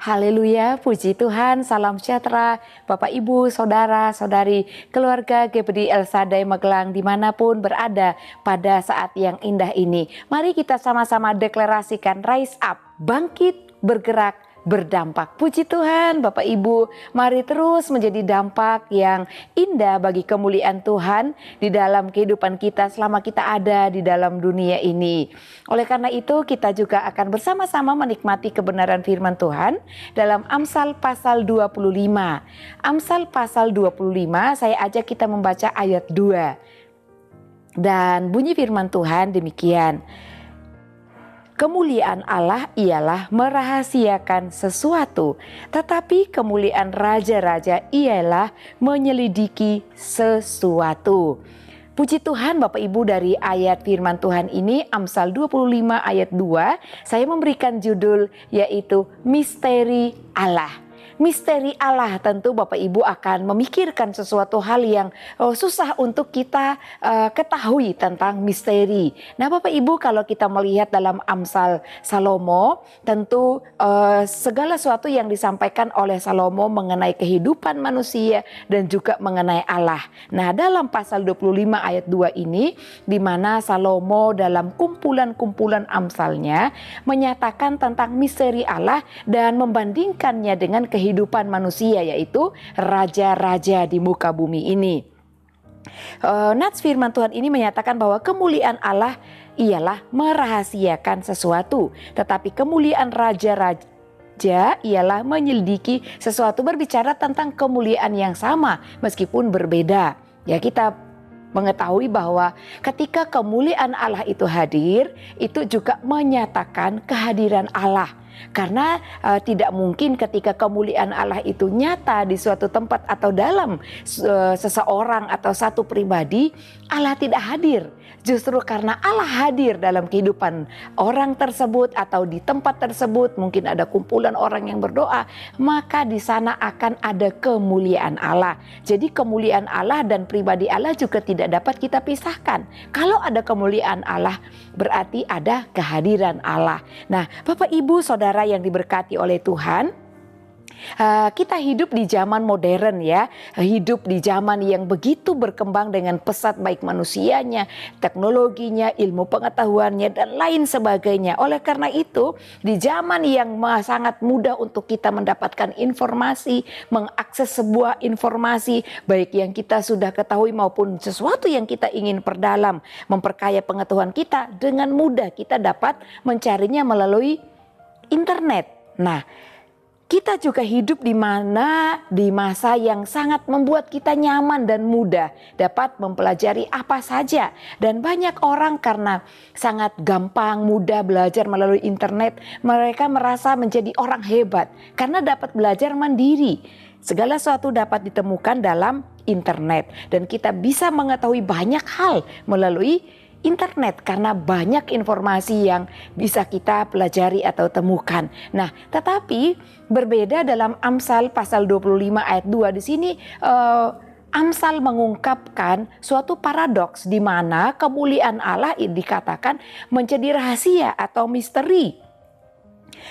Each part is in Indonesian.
Haleluya, puji Tuhan, salam sejahtera Bapak Ibu, Saudara, Saudari, keluarga GPD El Shaddai Magelang dimanapun berada pada saat yang indah ini. Mari kita sama-sama deklarasikan rise up, bangkit, bergerak, berdampak. Puji Tuhan Bapak Ibu, mari terus menjadi dampak yang indah bagi kemuliaan Tuhan di dalam kehidupan kita selama kita ada di dalam dunia ini. Oleh karena itu kita juga akan bersama-sama menikmati kebenaran firman Tuhan dalam Amsal pasal 25. Amsal pasal 25 saya ajak kita membaca ayat 2. Dan bunyi firman Tuhan demikian. Kemuliaan Allah ialah merahasiakan sesuatu, tetapi kemuliaan raja-raja ialah menyelidiki sesuatu. Puji Tuhan Bapak Ibu, dari ayat firman Tuhan ini Amsal 25 ayat 2 saya memberikan judul yaitu Misteri Allah. Misteri Allah, tentu Bapak Ibu akan memikirkan sesuatu hal yang susah untuk kita ketahui tentang misteri. Nah Bapak Ibu, kalau kita melihat dalam Amsal Salomo, tentu segala sesuatu yang disampaikan oleh Salomo mengenai kehidupan manusia dan juga mengenai Allah. Nah dalam pasal 25 ayat 2 ini, di mana Salomo dalam kumpulan-kumpulan Amsalnya menyatakan tentang misteri Allah dan membandingkannya dengan kehidupan manusia, yaitu raja-raja di muka bumi ini. Nats firman Tuhan ini menyatakan bahwa kemuliaan Allah ialah merahasiakan sesuatu, tetapi kemuliaan raja-raja ialah menyelidiki sesuatu. Berbicara tentang kemuliaan yang sama meskipun berbeda. Ya, kita mengetahui bahwa ketika kemuliaan Allah itu hadir, itu juga menyatakan kehadiran Allah. Karena tidak mungkin ketika kemuliaan Allah itu nyata di suatu tempat atau dalam seseorang atau satu pribadi, Allah tidak hadir. Justru karena Allah hadir dalam kehidupan orang tersebut atau di tempat tersebut, mungkin ada kumpulan orang yang berdoa, maka di sana akan ada kemuliaan Allah. Jadi kemuliaan Allah dan pribadi Allah juga tidak dapat kita pisahkan. Kalau ada kemuliaan Allah, berarti ada kehadiran Allah. Nah, Bapak Ibu Saudara yang diberkati oleh Tuhan, kita hidup di zaman modern ya, hidup di zaman yang begitu berkembang dengan pesat, baik manusianya, teknologinya, ilmu pengetahuannya dan lain sebagainya. Oleh karena itu di zaman yang sangat mudah untuk kita mendapatkan informasi, mengakses sebuah informasi baik yang kita sudah ketahui maupun sesuatu yang kita ingin perdalam, memperkaya pengetahuan kita, dengan mudah kita dapat mencarinya melalui internet. Nah, kita juga hidup di masa yang sangat membuat kita nyaman dan mudah dapat mempelajari apa saja. Dan banyak orang karena sangat gampang, mudah belajar melalui internet, mereka merasa menjadi orang hebat karena dapat belajar mandiri. Segala sesuatu dapat ditemukan dalam internet dan kita bisa mengetahui banyak hal melalui internet karena banyak informasi yang bisa kita pelajari atau temukan. Nah, tetapi berbeda dalam Amsal pasal 25 ayat 2 di sini Amsal mengungkapkan suatu paradoks di mana kemuliaan Allah dikatakan menjadi rahasia atau misteri.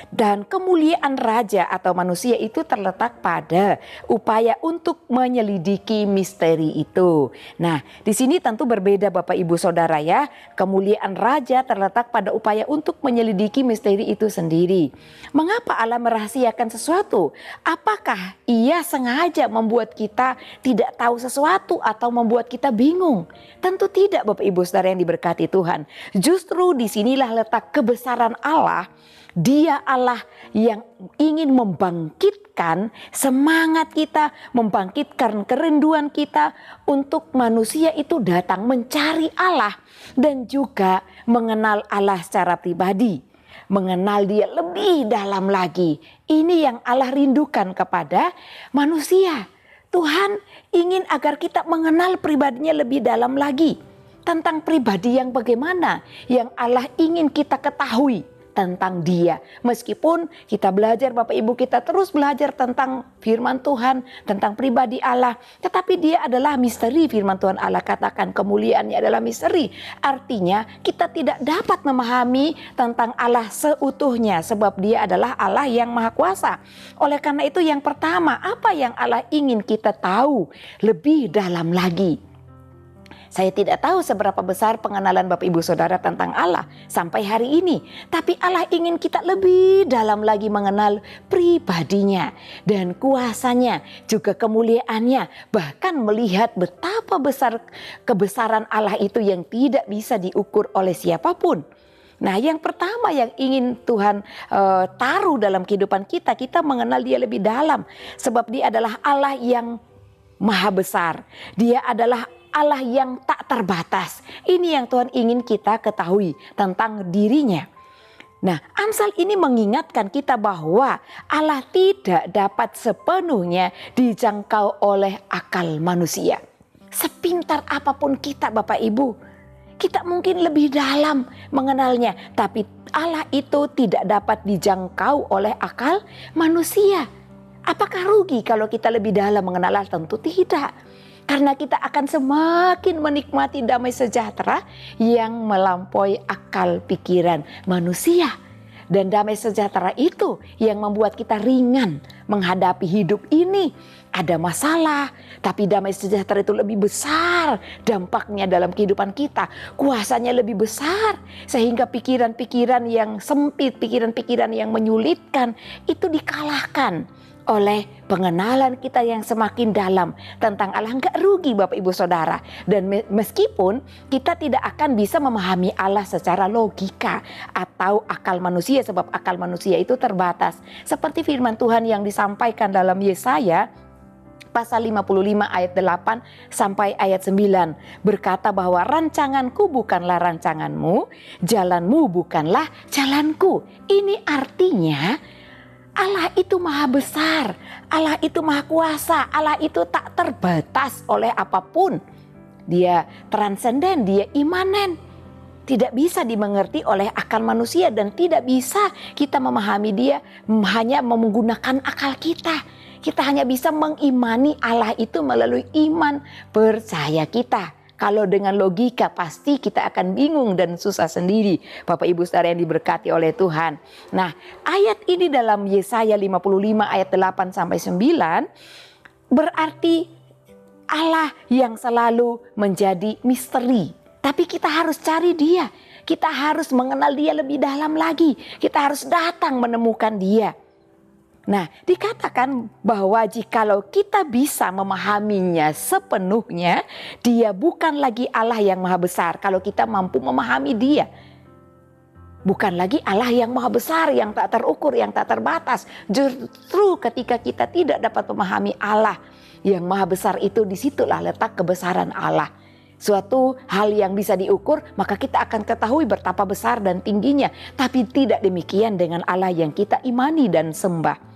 Dan kemuliaan raja atau manusia itu terletak pada upaya untuk menyelidiki misteri itu. Nah, di sini tentu berbeda Bapak Ibu Saudara ya. Kemuliaan raja terletak pada upaya untuk menyelidiki misteri itu sendiri. Mengapa Allah merahasiakan sesuatu? Apakah Ia sengaja membuat kita tidak tahu sesuatu atau membuat kita bingung? Tentu tidak Bapak Ibu Saudara yang diberkati Tuhan. Justru disinilah letak kebesaran Allah. Dia Allah yang ingin membangkitkan semangat kita, membangkitkan kerinduan kita untuk manusia itu datang mencari Allah dan juga mengenal Allah secara pribadi, mengenal Dia lebih dalam lagi. Ini yang Allah rindukan kepada manusia. Tuhan ingin agar kita mengenal pribadinya lebih dalam lagi, tentang pribadi yang bagaimana yang Allah ingin kita ketahui. tentang Dia. Meskipun kita belajar, Bapak Ibu, kita terus belajar tentang firman Tuhan, tentang pribadi Allah, tetapi Dia adalah misteri. Firman Tuhan Allah katakan kemuliaannya adalah misteri. Artinya kita tidak dapat memahami tentang Allah seutuhnya, sebab Dia adalah Allah yang Maha Kuasa. Oleh karena itu, yang pertama, apa yang Allah ingin kita tahu lebih dalam lagi? Saya tidak tahu seberapa besar pengenalan Bapak Ibu Saudara tentang Allah sampai hari ini. Tapi Allah ingin kita lebih dalam lagi mengenal pribadinya dan kuasanya, juga kemuliaannya. Bahkan melihat betapa besar kebesaran Allah itu yang tidak bisa diukur oleh siapapun. Nah, yang pertama yang ingin Tuhan taruh dalam kehidupan kita, kita mengenal Dia lebih dalam. Sebab Dia adalah Allah yang maha besar. Dia adalah Allah yang tak terbatas. Ini yang Tuhan ingin kita ketahui tentang dirinya. Nah, Amsal ini mengingatkan kita bahwa Allah tidak dapat sepenuhnya dijangkau oleh akal manusia. Sepintar apapun kita, Bapak Ibu, kita mungkin lebih dalam mengenalnya, tapi Allah itu tidak dapat dijangkau oleh akal manusia. Apakah rugi kalau kita lebih dalam mengenal Allah? Tentu tidak. Karena kita akan semakin menikmati damai sejahtera yang melampaui akal pikiran manusia. Dan damai sejahtera itu yang membuat kita ringan menghadapi hidup ini. Ada masalah, tapi damai sejahtera itu lebih besar dampaknya dalam kehidupan kita. Kuasanya lebih besar, sehingga pikiran-pikiran yang sempit, pikiran-pikiran yang menyulitkan itu dikalahkan oleh pengenalan kita yang semakin dalam tentang Allah. Enggak rugi Bapak Ibu Saudara. Dan meskipun kita tidak akan bisa memahami Allah secara logika atau akal manusia, sebab akal manusia itu terbatas. Seperti firman Tuhan yang disampaikan dalam Yesaya pasal 55 ayat 8 sampai ayat 9, berkata bahwa rancanganku bukanlah rancanganmu, jalanmu bukanlah jalanku. Ini artinya Allah itu maha besar, Allah itu maha kuasa, Allah itu tak terbatas oleh apapun. Dia transenden, Dia imanen. Tidak bisa dimengerti oleh akal manusia dan tidak bisa kita memahami Dia hanya menggunakan akal kita. Kita hanya bisa mengimani Allah itu melalui iman percaya kita. Kalau dengan logika pasti kita akan bingung dan susah sendiri, Bapak Ibu Saudara yang diberkati oleh Tuhan. Nah, ayat ini dalam Yesaya 55 ayat 8 sampai 9 berarti Allah yang selalu menjadi misteri. Tapi kita harus cari Dia. Kita harus mengenal Dia lebih dalam lagi. Kita harus datang menemukan Dia. Nah, dikatakan bahwa jikalau kita bisa memahaminya sepenuhnya, Dia bukan lagi Allah yang maha besar. Kalau kita mampu memahami Dia, bukan lagi Allah yang maha besar, yang tak terukur, yang tak terbatas. Justru ketika kita tidak dapat memahami Allah yang maha besar itu, disitulah letak kebesaran Allah. Suatu hal yang bisa diukur, maka kita akan ketahui betapa besar dan tingginya. Tapi tidak demikian dengan Allah yang kita imani dan sembah.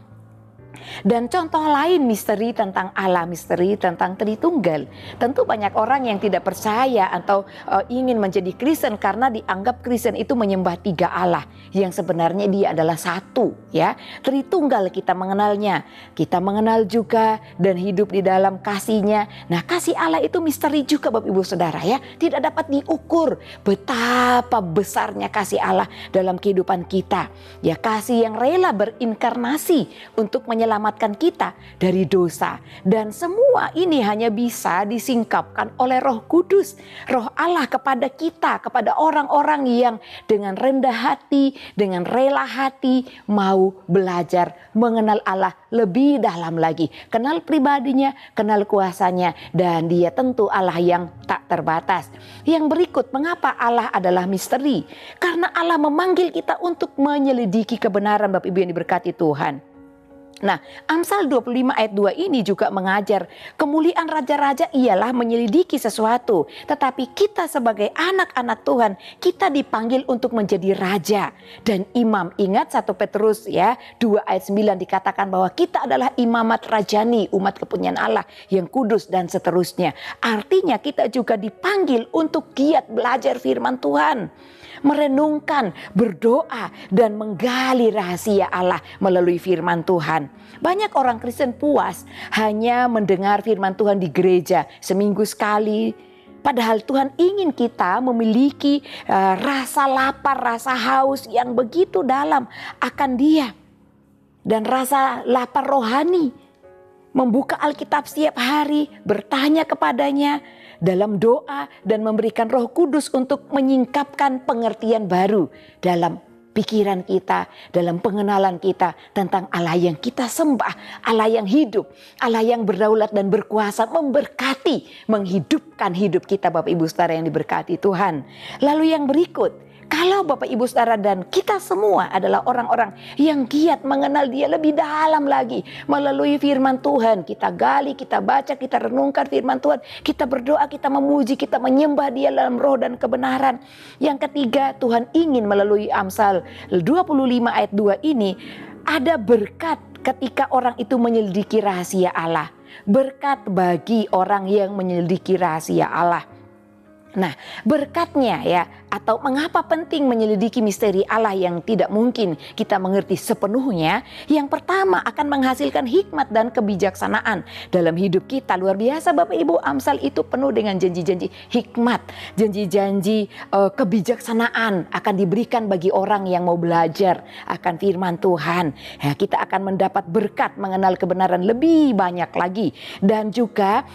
Dan contoh lain misteri tentang Allah, misteri tentang Tritunggal. Tentu banyak orang yang tidak percaya atau ingin menjadi Kristen karena dianggap Kristen itu menyembah tiga Allah, yang sebenarnya Dia adalah satu, ya. Tritunggal kita mengenalnya, kita mengenal juga dan hidup di dalam kasih-Nya. Nah, kasih Allah itu misteri juga Bapak Ibu Saudara, ya. Tidak dapat diukur betapa besarnya kasih Allah dalam kehidupan kita. Ya, kasih yang rela berinkarnasi untuk menyelamatkan kita dari dosa. Dan semua ini hanya bisa disingkapkan oleh Roh Kudus, Roh Allah kepada kita, kepada orang-orang yang dengan rendah hati, dengan rela hati mau belajar mengenal Allah lebih dalam lagi. Kenal pribadinya, kenal kuasanya, dan Dia tentu Allah yang tak terbatas. Yang berikut, mengapa Allah adalah misteri? Karena Allah memanggil kita untuk menyelidiki kebenaran, Bapak Ibu yang diberkati Tuhan. Nah, Amsal 25 ayat 2 ini juga mengajar kemuliaan raja-raja ialah menyelidiki sesuatu. Tetapi kita sebagai anak-anak Tuhan, kita dipanggil untuk menjadi raja dan imam. Ingat 1 Petrus ya 2 ayat 9 dikatakan bahwa kita adalah imamat rajani, umat kepunyaan Allah yang kudus dan seterusnya. Artinya kita juga dipanggil untuk giat belajar firman Tuhan, merenungkan, berdoa, dan menggali rahasia Allah melalui firman Tuhan. Banyak orang Kristen puas hanya mendengar firman Tuhan di gereja seminggu sekali. Padahal Tuhan ingin kita memiliki rasa lapar, rasa haus yang begitu dalam akan Dia. Dan rasa lapar rohani. Membuka Alkitab setiap hari, bertanya kepadanya dalam doa dan memberikan Roh Kudus untuk menyingkapkan pengertian baru dalam pikiran kita, dalam pengenalan kita tentang Allah yang kita sembah, Allah yang hidup, Allah yang berdaulat dan berkuasa, memberkati, menghidupkan hidup kita Bapak Ibu Saudara yang diberkati Tuhan. Lalu yang berikut, kalau Bapak Ibu Saudara dan kita semua adalah orang-orang yang giat mengenal Dia lebih dalam lagi melalui firman Tuhan, kita gali, kita baca, kita renungkan firman Tuhan, kita berdoa, kita memuji, kita menyembah Dia dalam roh dan kebenaran. Yang ketiga, Tuhan ingin melalui Amsal 25 ayat 2 ini ada berkat ketika orang itu menyelidiki rahasia Allah. Berkat bagi orang yang menyelidiki rahasia Allah. Nah, berkatnya ya, atau mengapa penting menyelidiki misteri Allah yang tidak mungkin kita mengerti sepenuhnya. Yang pertama, akan menghasilkan hikmat dan kebijaksanaan dalam hidup kita. Luar biasa Bapak Ibu, Amsal itu penuh dengan janji-janji hikmat, janji-janji kebijaksanaan akan diberikan bagi orang yang mau belajar akan firman Tuhan. Ya, kita akan mendapat berkat mengenal kebenaran lebih banyak lagi. Dan juga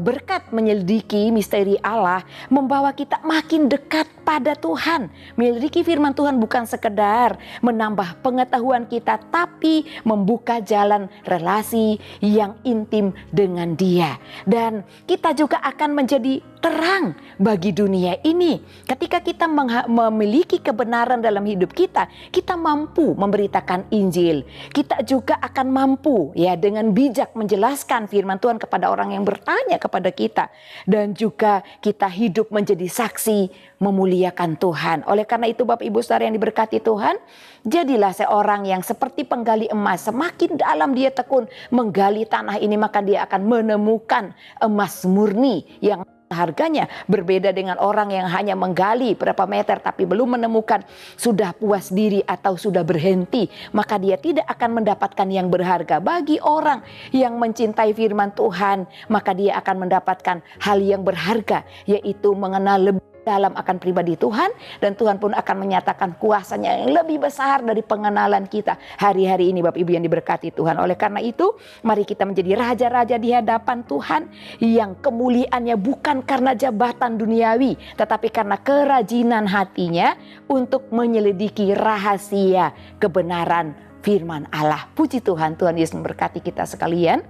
berkat menyelidiki misteri Allah membawa kita makin dekat pada Tuhan. Menyelidiki firman Tuhan bukan sekedar menambah pengetahuan kita, tapi membuka jalan relasi yang intim dengan Dia. Dan kita juga akan menjadi terang bagi dunia ini. Ketika kita memiliki kebenaran dalam hidup kita, kita mampu memberitakan Injil. Kita juga akan mampu ya dengan bijak menjelaskan firman Tuhan kepada orang yang bertanya kepada kita. Dan juga kita hidup menjadi saksi memuliakan Tuhan. Oleh karena itu Bapak Ibu Saudara yang diberkati Tuhan, jadilah seorang yang seperti penggali emas. Semakin dalam dia tekun menggali tanah ini, maka dia akan menemukan emas murni yang harganya berbeda dengan orang yang hanya menggali berapa meter tapi belum menemukan, sudah puas diri atau sudah berhenti, maka dia tidak akan mendapatkan yang berharga. Bagi orang yang mencintai firman Tuhan, maka dia akan mendapatkan hal yang berharga, yaitu mengenal lebih dalam akan pribadi Tuhan, dan Tuhan pun akan menyatakan kuasanya yang lebih besar dari pengenalan kita hari-hari ini Bapak Ibu yang diberkati Tuhan. Oleh karena itu mari kita menjadi raja-raja di hadapan Tuhan yang kemuliaannya bukan karena jabatan duniawi, tetapi karena kerajinan hatinya untuk menyelidiki rahasia kebenaran firman Allah. Puji Tuhan, Tuhan Yesus memberkati kita sekalian.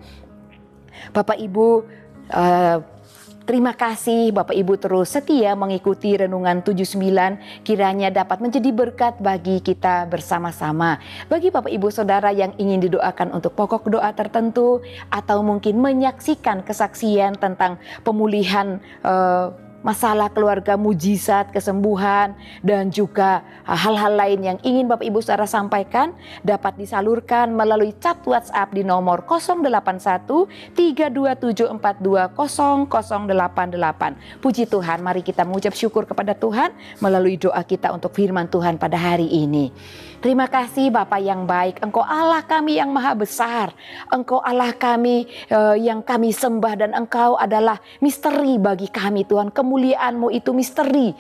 Bapak Ibu, terima kasih Bapak Ibu terus setia mengikuti Renungan 79, kiranya dapat menjadi berkat bagi kita bersama-sama. Bagi Bapak Ibu Saudara yang ingin didoakan untuk pokok doa tertentu, atau mungkin menyaksikan kesaksian tentang pemulihan masalah keluarga, mujizat, kesembuhan, dan juga hal-hal lain yang ingin Bapak Ibu Saudara sampaikan, dapat disalurkan melalui chat WhatsApp di nomor 081 327420088. Puji Tuhan, mari kita mengucap syukur kepada Tuhan melalui doa kita untuk firman Tuhan pada hari ini. Terima kasih Bapa yang baik, Engkau Allah kami yang maha besar, Engkau Allah kami yang kami sembah, dan Engkau adalah misteri bagi kami Tuhan. Kemuliaan-Mu itu misteri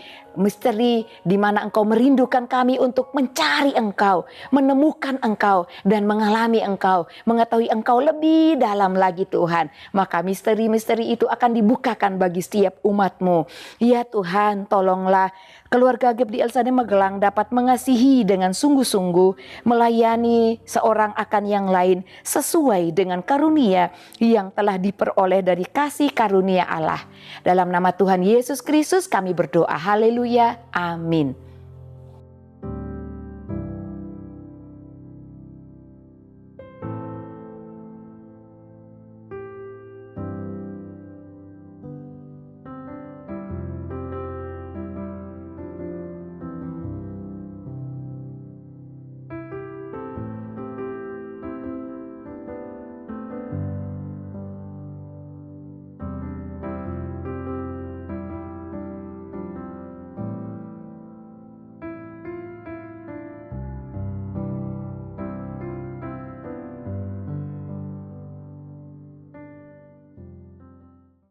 di mana Engkau merindukan kami untuk mencari Engkau, menemukan Engkau, dan mengalami Engkau, mengetahui Engkau lebih dalam lagi Tuhan. Maka misteri-misteri itu akan dibukakan bagi setiap umat-Mu. Ya Tuhan, tolonglah keluarga GEP di El Sane Magelang dapat mengasihi dengan sungguh-sungguh, melayani seorang akan yang lain sesuai dengan karunia yang telah diperoleh dari kasih karunia Allah. Dalam nama Tuhan Yesus Kristus kami berdoa. Haleluya. Amin.